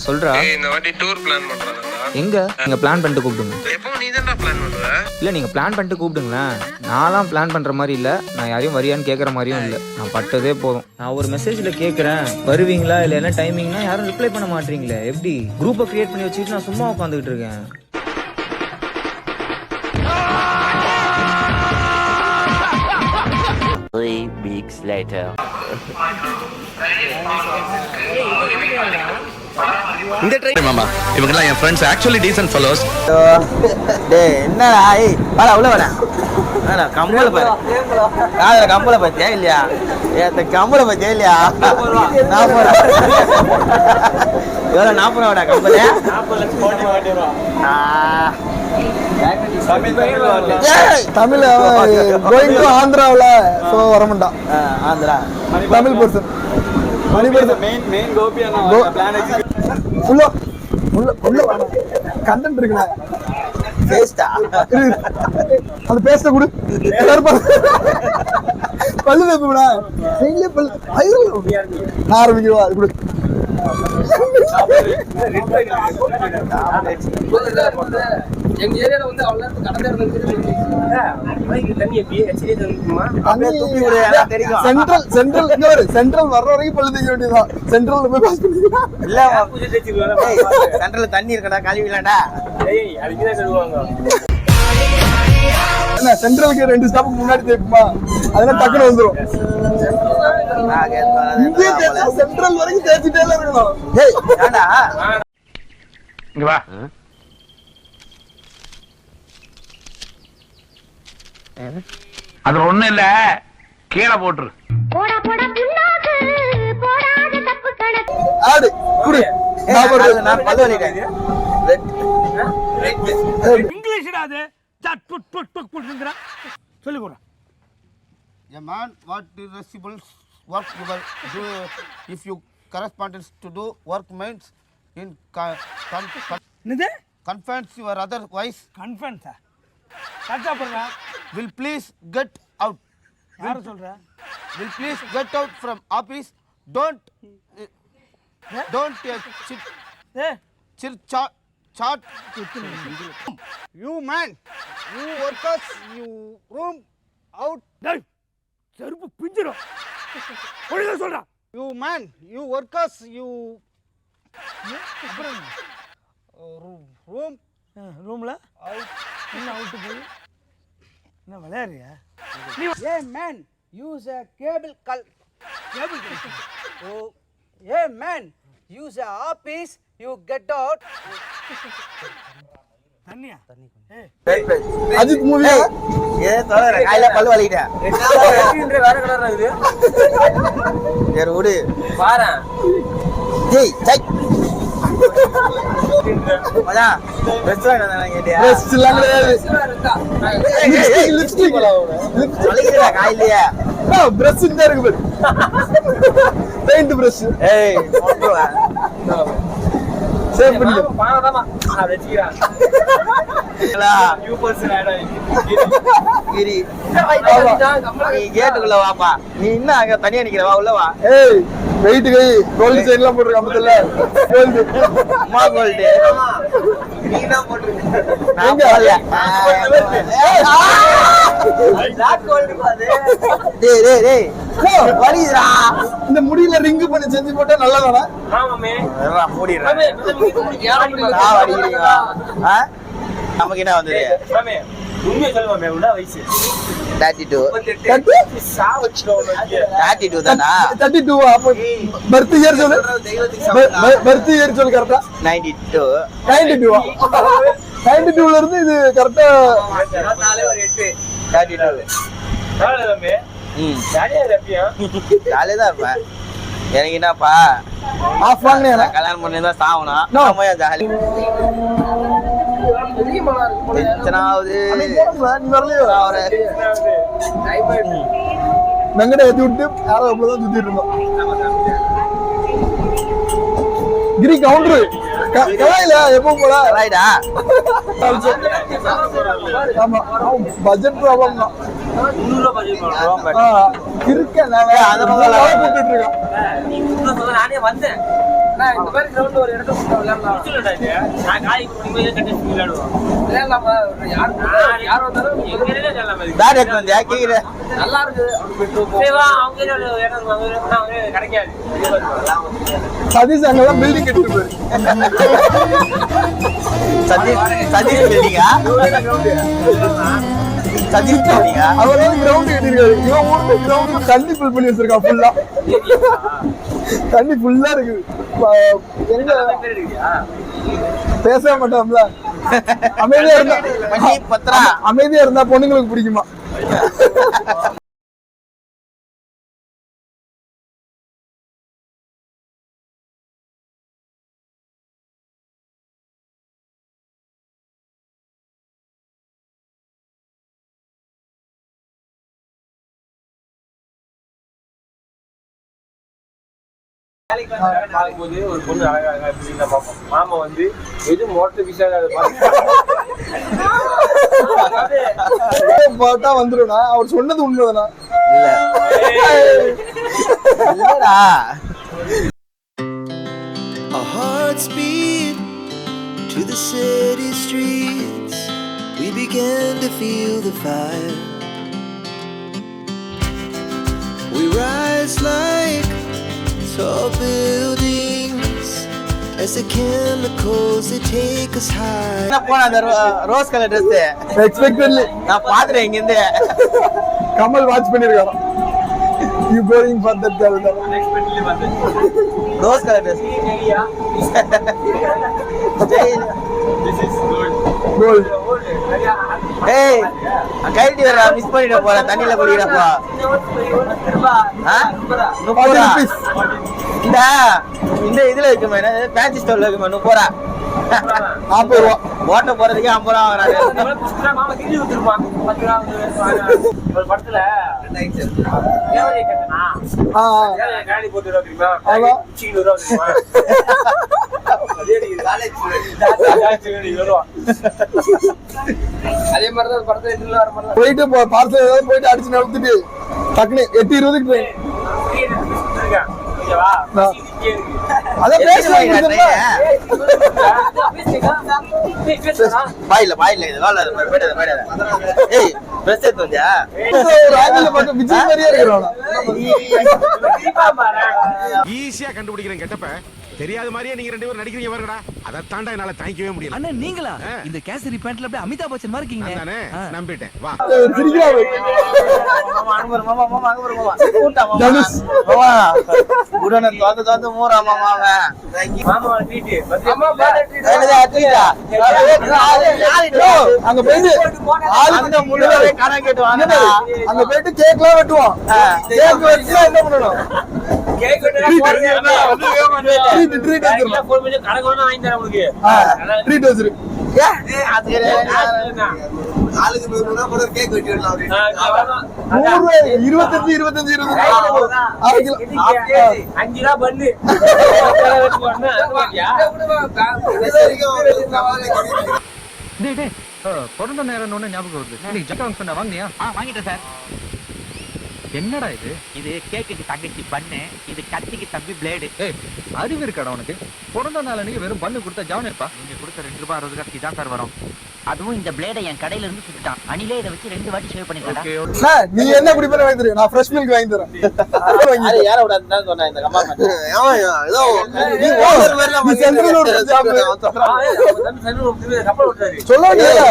சொல்றா. இந்த வாட்டி டூர் பிளான் பண்றாங்க. எங்க நீங்க பிளான் பண்ணிட்டு கூப்பிடுங்க. எப்போ நீ தான்டா பிளான் பண்ற? இல்ல நீங்க பிளான் பண்ணிட்டு கூப்பிடுங்களேன். நான்லாம் பிளான் பண்ற மாதிரி இல்ல. நான் யாரையும் வரியான்னு கேட்கற மாதிரியும் இல்ல. நான் பட்டதே போதும். நான் ஒரு மெசேஜ்ல கேட்கறேன் வருவீங்களா இல்ல என்ன டைமிங்னா யாரும் ரிப்ளை பண்ண மாட்டீங்களே. எப்படி குரூப்பை கிரியேட் பண்ணி வச்சுட்டு நான் சும்மா உட்காந்துக்கிட்டு இருக்கேன். Three weeks later. இந்த ட்ரை மாமா இவங்கலாம் என் ஃப்ரெண்ட்ஸ் ஆக்சுவலி டீசன்ட் ஃபெலோஸ். டேய் என்னடா ஏய் வாடா உள்ள வாடா. வாடா கம்பள பாரு. காதுல கம்பள பாத்தியா இல்லையா? ஏத்த கம்பள பாத்தியா இல்லையா? 40 எவ்வளவு 40 ரூபாடா கம்பள? 40 லட்சம் போட்டு வாட்டிடுறோம். தமிழ் கோயிங் டு ஆந்திராவுல சோ வரமாட்டான். ஆந்திரா தமிழ் பர்சன் மணிபர்சன் மெயின் கோபி அண்ணா பிளான் எக்ஸிக்யூட் உள்ள உள்ள உள்ள கண்டென்ட் இருக்குடா. பேஸ்டா அது பேஸ்ட குடு. பல்லு தேப்புடா. நீங்களே பல்லு ஐயோ நான் ஆரம்பிக்கவா அது குடு. எங்க ஏரியால வந்து அவ்வளவு கடந்த சென்ட்ரல் சென்ட்ரல் இங்க வரு. சென்ட்ரல் வர்ற வரைக்கும் பல்லு தேய்க்க வேண்டியதுதான். சென்ட்ரல்ல போய் பாஸ் பண்ணிக்கலாம். இல்ல சென்ட்ரல்ல தண்ணி இருக்கடா கழுவிலாம்டா. ஏய் அதுக்கு தான் சொல்லுவாங்க. என்ன சென்ட்ரலுக்கு 2 ஸ்டாப் முன்னாடி தேய்ப்புமா அதெல்லாம் டக்குனு வந்துரும். சென்ட்ரல் வரைக்கும் தேய்ச்சிட்டே இருக்கணும். ஏய் ஏண்டா இங்க வா. அது ஒண்ணும் இல்ல கீழே போட்டுரு. போடா போடா புண்ணாக்கு போடாத தப்பு கணக்கு. ஆடு குடு. நான் பல்லு வலிட்டேன். இங்கிலீஷ்டா அது சட் புட் புட் புட் புட்ங்கற சொல்லி போறா. A man what irreversible work you will do if you correspondence to do work means in confines your otherwise conference கரெக்ட்டா போறா. will please get out. யார சொல்ற? Will please get out from office. Don't chit chat. You man, you workers, you room out. டேய் செருப்பு பிஞ்சிரும். ஒழுங்கா சொல்றா. You man, you workers, you room ரூம்ல என்ன அவுட் போய் என்ன விளையாடுறியா? Hey man, use a cable oh, hey man, use a office, you get out. தண்ணியா? அஜித் மூவியா? ஏ தோற கையில பல்லு வலிட்டேன். வேற கலரா இது. சரி விடு. பாரு. டேய் டை. மஜா ரெஸ்டாரன்ட் வந்தானே கேட்டியா? ரெஸ்ட் இல்லையே. லிப்ஸ்டிக் வலிக்குதா கையிலயே? பிரஷ் இந்த இருக்கு பாரு. Paint brush. ஏய் போடுவா. சேவ் பண்ணு. பானதாமா நான் வெச்சிக்கிறேன். இல்லா யூ பர்சன் ஆடா. கிரி. நீ கேட்டுக்குள்ள வாப்பா. நீ என்ன அங்க தனியா நிக்கிற வா உள்ள வா. ஏய் வெயிட் கை கோல்ட் செயின்லாம் போட்டுருக்க அப்பதல்ல. கோல்ட் அம்மா கோல்ட். நீ தான் போட்டுருக்க. நான் எங்க? போடல. பிளாக் கோல்ட் பாது. டேய் டேய் டேய். வலிக்குதுடா. இந்த முடியில ரிங் பண்ணி செஞ்சு போட்டா நல்லதானே? ஆமாமே. வரா மூடிறேன். யாரா வலிக்குறீங்களா? நமக்கு என்ன வந்துரு? மாமே உண்மையா சொல்லுவாமே உள்ள வயசு 32. 32 தானா? 32 அப்ப பர்த் இயர் சொல்லு. பர்த் இயர் சொல்லு கரெக்ட்டா? 92. 92 92ல இருந்து இது கரெக்ட்டா 24 ஒரு 8 32. நாளே ஜாலியா இருப்பியா? ஜாலியா இருப்பேன். எனக்கு என்னப்பா ஆஃப் வாங்குனேனா? கல்யாணம் பண்ணி தான் சாவணும். நம்ம ஜாலி. எத்தனாவது நீ வரலையோ? ஒரு வெங்கட ஏத்தி விட்டு யாரோ அப்படிதான் சுத்திட்டு இருந்தோம். கிரி கவுண்டர் கலாயில எப்போ போல ரைடா. ஆமா பட்ஜெட் ப்ராப்ளம் தான். 300 ரூபாய் பட்ஜெட் பண்ணுவோம். இருக்கேன் நான் அந்த பக்கம் கூப்பிட்டு இருக்கேன். நீ 300 நானே வந்தேன். இந்த மாதிரி கிரவுண்ட் ஒரு இடத்துல விளையாடலாம். நான் காய் குடிக்கும்போது கட்டி விளையாடுவோம். விளையாடலாமா? யார் வந்தாலும் எங்க விளையாடலாம். பேட் எடுத்து வந்தியா கேக்குற நல்லா இருக்கு. அவங்க கிடைக்காது. சதீஷ் அங்கெல்லாம் பில்டிங் கட்டிட்டு போயிரு. சதீஷ் பில்டிங்கா சதீஷ் பில்டிங்கா அவர் வந்து கிரவுண்ட் கட்டிருக்காரு. இவன் ஊர்ல கிரவுண்ட் தண்ணி ஃபில் பண்ணி வச்சிருக்கான் ஃபுல்லா. தண்ணி ஃபுல்லா இருக்கு. எங்க பேசவே மாட்டோம்ல. அமைதியா இருந்தா அமைதியா இருந்தா பொண்ணுங்களுக்கு பிடிக்குமா? பார்க்கும்போது ஒரு பொண்ணு அழகா பார்ப்போம். மாமா வந்து எது மோட்டர் விஷயம் போட்டா வந்துருனா அவர் சொன்னது உண்மைதானா? இல்லடா Our hearts beat to the city streets. We began to feel the fire. We rise like tall buildings as the chemicals they take us high. என்ன போன அந்த ரோஸ் கலர் Dress எக்ஸ்பெக்டட்லி நான் பாத்துறேன் இங்க இருந்து கமல் வாட்ச் பண்ணிருக்காராம். You going for that girl? Rose colour Dress Gold. ஏய் கைட்டி வர மிஸ் பண்ணிட போறேன் தண்ணில குளிக்கிறப்போ. 40 rupees. இந்த இதுல இருக்குமே பேன்சி ஸ்டோர்ல இருக்குமே 30 ரூபா. 40 ரூபா. ஓட்ட போறதுக்கே 50 ரூபா வாங்குறாங்க. மாமா கிழி ஊத்திருப்பான். 10 ரூபா ஒரு படத்துல ஏவரே கட்டனா காடி போட்டு தெரியுமா? ஆமா. சிங்கிள் ரூபா தெரியுமா? அதே மாதிரி தான் படத்துல இதுல வர மாதிரி போயிட்டு பார்சல் ஏதாவது போயிட்டு அடிச்சு நடத்திட்டு டக்குனு 8:20 ட்ரெயின். அதான் பேசுவாங்க. பாயில இது வால போய்டாத. ஏய் பிரஸ் எடுத்து வந்தியா? ஒரு ஆங்கில மட்டும் விஜய் மாதிரியே இருக்கிறானா? ஈஸியா கண்டுபிடிக்கிறேன் கெட்டப்ப. தெரியாத மாதிரியே நீங்க ரெண்டு பேரும் நடிக்கிறீங்க பாருங்கடா. அத தாண்டா என்னால தாங்கிக்கவே முடியல. அண்ணா நீங்களா இந்த கேசரி பேண்ட்ல அப்படியே அமிதாப் பச்சன் மாதிரி இருக்கீங்க. நானே நம்பிட்டேன். வா. சிரிக்கிறாரு. மாமா கூட்டா மாமா. தனுஷ். மாமா. உடனே தோந்து மூறா மாமாவே. மாமா ட்ரீட். அம்மா பாட்ட ட்ரீட். என்னடா ட்ரீட்டா? அங்க போயிட்டு ஆளுக்கு முழுவே காண கேட்டு வாங்கடா. அங்க போயிட்டு கேக்லாம் வெட்டுவோம். கேக் வெட்டினா என்ன பண்ணணும்? கேக் வெட்டறா போறீங்க. ட்ரீட் கையில போன் பண்ணி கணக்கு வேணா வாங்கி தரேன் உங்களுக்கு. ட்ரீட் வச்சிரு. அது ஆளுக்கு 100 ரூபா போட கேக் வெட்டி விடலாம் அப்படி. 100 ரூபாய் 25 அரை கிலோ. 5 ரூபா பண்ணு. பிறந்த நேரம் ஒண்ணு ஞாபகம் வருது. நீ ஜக்கம் சொன்ன வாங்கினியா? வாங்கிட்டேன் சார். என்னடா இது? இது கேக்குக்கு தங்கச்சி பண்ணு, இது கத்திக்கு தம்பி பிளேடு. ஏய் அறிவு இருக்காடா உனக்கு? பிறந்த நாள் அன்னைக்கு வெறும் பண்ணு கொடுத்தா ஜாவனேப்பா. நீங்க கொடுத்த 2 ரூபாய் 60 காசு தான் சார் வரும். அதுவும் இந்த பிளேடை என் கடையில இருந்து சுட்டுட்டான். அணிலே இதை வச்சு 2 வாட்டி ஷேவ் பண்ணிட்டா. நீ என்ன குடிப்பேன்னு வாங்கி தரு. நான் ஃப்ரெஷ் மில்க் வாங்கி தரேன். அது யார விடாதுன்னு சொன்னா இந்த கம்மா ஆமா ஏதோ நீ ஓவர் வரல நீ சென்ட்ரல் ஒரு ஜாப் கப்பல் விட்டாரு. சொல்ல வேண்டியதா?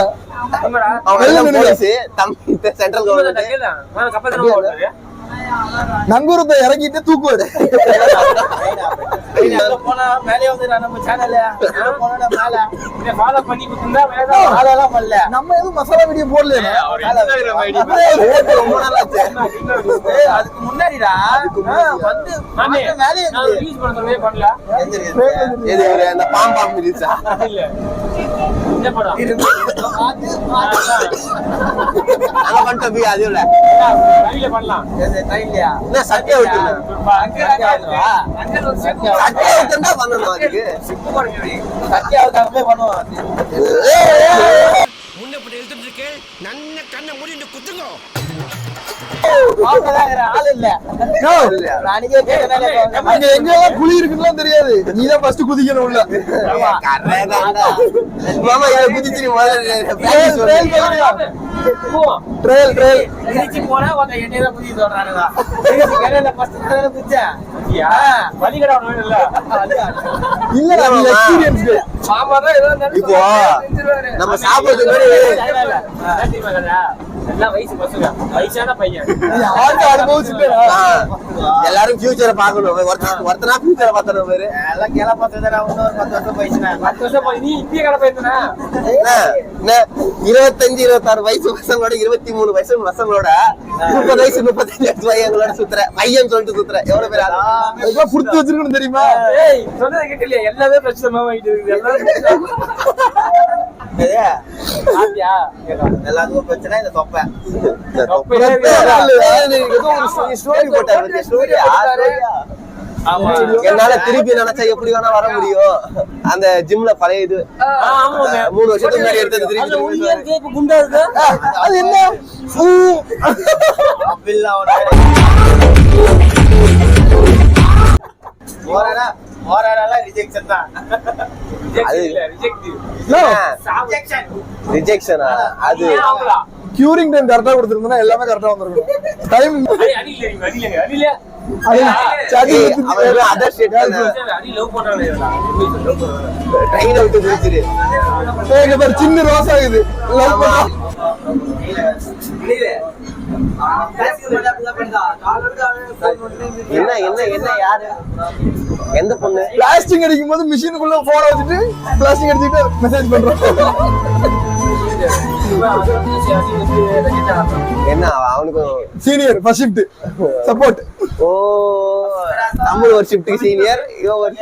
ஆமாடா. அவன் போலீஸ் தம்பி சென்ட்ரல் கவர்மெண்ட் கப்பல் தான் விட்டாரு. நங்கூரத்தை இறக்கிட்டு தூக்குவாரு. போனா மேலே வந்து நம்ம சேனல்ல போனா மேல இத ஃபாலோ பண்ணி குடுத்தா வேற அதெல்லாம் பண்ணல. நம்ம எதுவும் மசாலா வீடியோ போடலையே. ரொம்ப நல்லா அதுக்கு முன்னாடிடா வந்து மேலே யூஸ் பண்றதே பண்ணல. இது அந்த பாம் மிதிச்சா இல்ல இந்த படம் அங்க பண்ணிட்டு போய் அது இல்ல கையில பண்ணலாம். ட்ரெயின்லயா இல்ல சத்தியா விட்டுல சத்தியா விட்டுனா பண்ணணும் அதுக்கு சத்தியா விட்டு போய் பண்ணுவோம். போட்டு எழுத்துட்டு இருக்கேன் நன்ன கண்ணை மூடிட்டு குத்துங்க ஆள் இல்ல No. நாளைக்கே கேட்டனால அங்க எங்கெல்லாம் குழி இருக்குன்னு தெரியாது நீதான் ஃபர்ஸ்ட் குதிக்கணும் உள்ள மாமா இத குதிச்சிரு முதல்ல ட்ரையல் ட்ரையல் திருச்சி போனா உங்க என்னைய புதிய சொல்றானுங்க கேரளா ஃபர்ஸ்ட் ட்ரையல் புடிச்சா வலிகடா ஒண்ணு இல்ல இல்ல அது எக்ஸ்பீரியன்ஸ் மாமா தான் ஏதோ இப்போ நம்ம சாப்பிடுறதுக்கு முன்னாடி எல்லாம் வயசு பசங்க வயசான பையன் யாருக்கு அனுபவிச்சுட்டா எல்லாரும் ஃபியூச்சரை பார்க்கணும் ஒருத்தனா ஃபியூச்சரை பார்த்தணும் பேரு எல்லாம் கேள பார்த்ததுடா இன்னொரு 10 வருஷம் போயிடுச்சுனா 10 வருஷம் போய் நீ இப்பயே கடை போயிருந்தா 25 26 வயசு பசங்களோட 23 வயசு பசங்களோட 30 வயசு 35 வயசு பையங்களோட சுத்துற பையன் சொல்லிட்டு சுத்துற எவ்வளவு பேர் அதுக்கு புடிச்சு வச்சிருக்கணும் தெரியுமா ஏய் சொன்னதை கேட்கலையா எல்லாமே பிரச்சனை வாங்கிட்டு இருக்கு ஆத்தியா எல்லாத்துக்கும் பிரச்சனை இந்த தொப்பை ஸ்டோரி போட்டாரு ஸ்டோரியா ஆமா என்னால திருப்பி நினைச்சா எப்படி வேணா வர முடியும் அந்த ஜிம்ல பழைய இது 3 வருஷத்துக்கு முன்னாடி எடுத்தது திருப்பி குண்டா இருக்கு அது என்ன ரிஜெக்ஷன் தான் ரிஜெக்ஷனா அது கியூரிங் டைம் கரெக்டா கொடுத்திருந்தா எல்லாமே கரெக்டா வந்திருக்கும் டைம் அதர் ஸ்டேட் ட்ரெயின் விட்டு குதிச்சிரு சின்ன ரோஸ் ஆகுது என்ன என்ன என்ன யாரு எந்த பொண்ணு பிளாஸ்டிக் அடிக்கும் போது மிஷினுக்குள்ள போன வச்சுட்டு பிளாஸ்டிக் அடிச்சுட்டு மெசேஜ் பண்றோம் என்ன அவனுக்கு சீனியர் ஃபர்ஸ்ட் ஷிஃப்ட் சப்போர்ட் ஓ தமிழ் ஒரு ஷிஃப்ட்டுக்கு சீனியர் இவன் ஒரு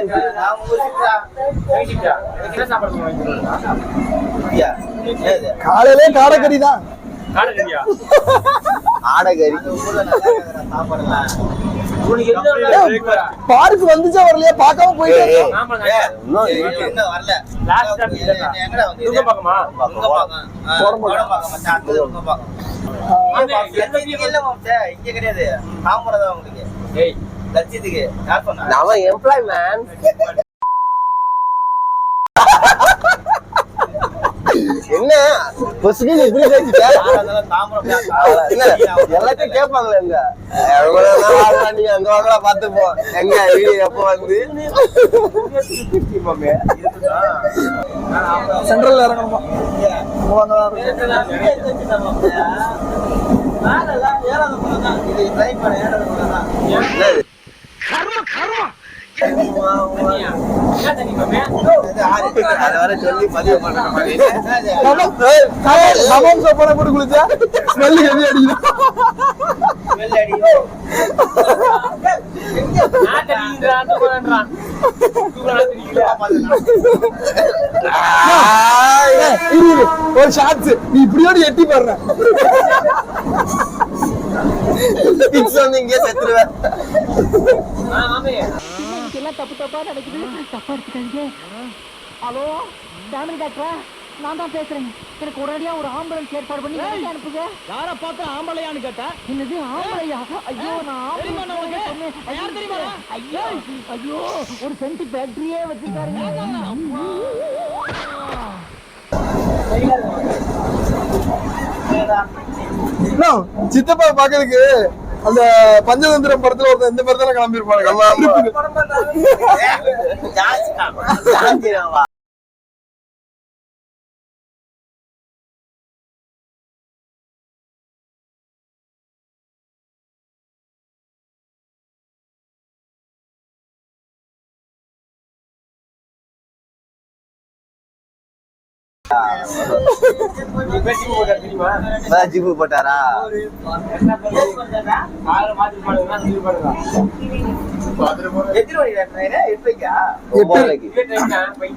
காலையிலே காடைக்கறி தான் ஆடகரி பார்க் வந்துச்சா வரலையா பார்க்காம போயிட்டு இங்க கிடையாது காமரதான் உங்களுக்கு லட்சியத்துக்கு யார் சொன்னா அவன் எம்ப்ளாய் மேன் என்ன எல்லாத்தையும் கேட்பாங்களே எங்க நீங்க அங்க வாங்கலாம் பாத்துப்போம் எங்க வீடு எப்ப வந்து சென்ட்ரல்ல இறங்கணுமா அதை வர சொல்லி பதிவு பண்றேன் போட்டு குளிச்சா ஸ்மெல் ஹெவி அடிக்கும் ஒரு ஷாட்ஸ் நீ இப்படியோட எட்டி பாடுற இங்கே செத்துருவேன் எல்லாம் தப்பு தப்பா நடக்குது தப்பா எடுத்துக்காதீங்க ஹலோ ஃபேமிலி டாக்டரா நான் தான் பேசுறேன் எனக்கு உடனடியா ஒரு ஆம்புலன்ஸ் ஏற்பாடு பண்ணி எனக்கு அனுப்புங்க யார பார்த்தா ஆம்பளையான்னு கேட்டா என்னது ஆம்பளையா ஐயோ நான் சொன்னேன் ஐயோ ஐயோ ஒரு சென்ட் ஃபேக்டரியே வச்சிருக்காருங்க சித்தப்பா பாக்குறதுக்கு அந்த பஞ்சதந்திரம் படத்துல ஒருத்தர் இந்த மாதிரி தானே கிளம்பிருப்பாங்க ஜிப்பு போட்டாரா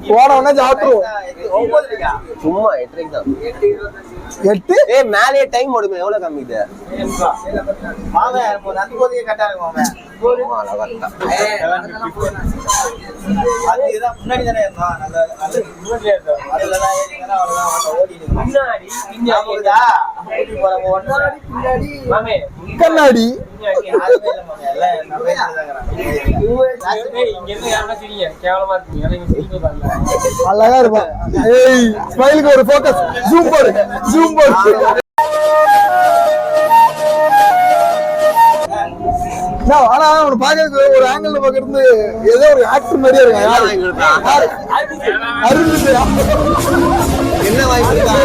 போனவொடனே சாப்பிட்டுருவோம் சும்மா 8 தான் 8 மேலே டைம் ஓடுமே எவ்வளவு கம்மிது அதுதான் முன்னாடி தானே இருந்தோம். அதுலதான் ஏறிங்கன்னா அவ்வளவுதான் ஓடிடுது. ஓடி போறவங்க ஒன்னாடி பின்னாடி மாமே கண்ணாடி யாருமே இல்லை மாமே. எல்லாம் நம்ம இங்க இருந்து யாருன்னா தெரியுங்க கேவலமா இருக்கீங்க இங்க திரும்பி பாருங்க அழகா இருப்பான். ஏய் ஸ்மைலுக்கு ஒரு ஃபோக்கஸ். ஜூம் போடு, ஜூம் போடு. ஆனா அவனை பாக்க ஒரு ஆங்கிள் பாக்குறது ஏதோ ஒரு ஆக்டர் மாதிரியே இருக்கான். அருள் என்ன வாய்ப்பு இருக்கா?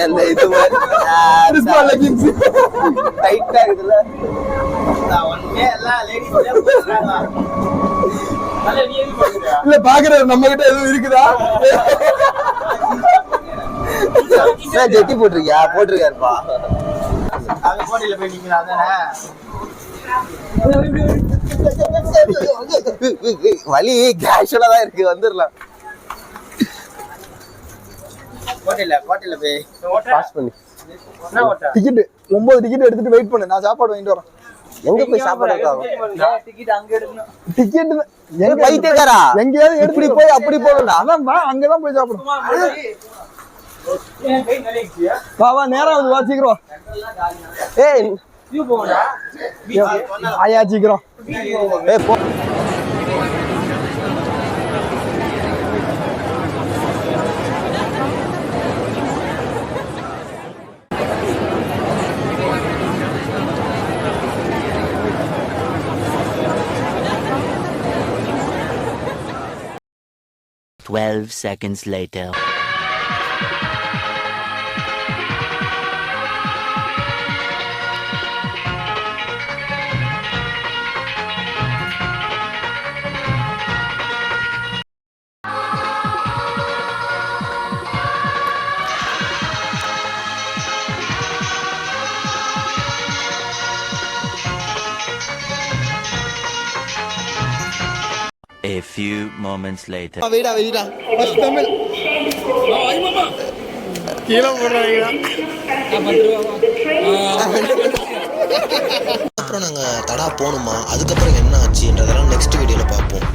இந்த இது டைட்டா இருக்குல்ல, ஒண்ணுமே எல்லாம் லேடிஸ் இல்ல பாக்குறது நம்ம கிட்ட எதுவும் இருக்குதா? ஜெட்டி போட்டிருக்கியா? போட்டிருக்காருப்பா. அது போட்டியில போய் நிக்கிறா தானே. வலி கேஷுவலா தான் இருக்கு, வந்துடலாம். கோட்டையில போய் பாஸ் பண்ணி டிக்கெட் 9 டிக்கெட் எடுத்துட்டு வெயிட் பண்ணு. நான் சாப்பாடு வாங்கிட்டு வரேன். எங்க போய் சாப்பாடு டிக்கெட் எங்க பைத்தியக்காரா? எங்கயாவது எப்படி போய் அப்படி போகணும். அதான் வா, அங்கதான் போய் சாப்பிடணும். வா வா, நேரம் வந்து வா, சீக்கிரம். ஏய் ஆயா சீக்கிரம். ஏய் போ. Seconds later. A few moments later. வெயிடா Tamil கீழே போடுறாங்க. அப்புறம் நாங்கள் தடா போகணுமா, அதுக்கப்புறம் என்ன ஆச்சுன்றதெல்லாம் நெக்ஸ்ட் வீடியோவில் பார்ப்போம்.